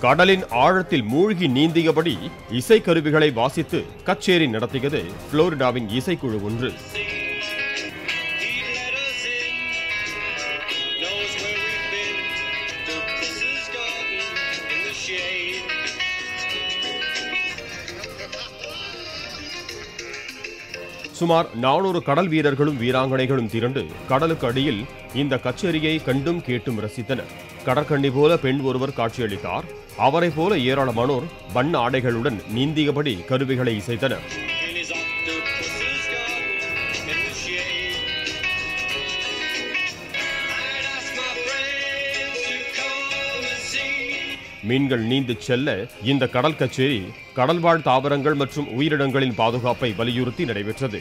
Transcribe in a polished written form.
கடலின் ஆழத்தில் மூழ்கி நீந்தியபடி இசைக்கருவிகளை வாசித்து கச்சேரி நடத்தியது புளோரிடாவின் இசைக்குழு ஒன்று. சுமார் 400 கடல் வீரர்களும் வீராங்கனைகளும் திரண்டு கடலுக்கு அடியில் இந்த கச்சேரியை கண்டும் கேட்டும் ரசித்தனர். கடற்கண்ணி போல பெண் ஒருவர் காட்சியளித்தார். அவரை போல ஏராளமானோர் வண்ண ஆடைகளுடன் நீந்தியபடி கருவிகளை இசைத்தனர். மீன்கள் நீந்திச் செல்ல இந்த கடல் கச்சேரி கடல்வாழ் தாவரங்கள் மற்றும் உயிரினங்களின் பாதுகாப்பை வலியுறுத்தி நடைபெற்றது.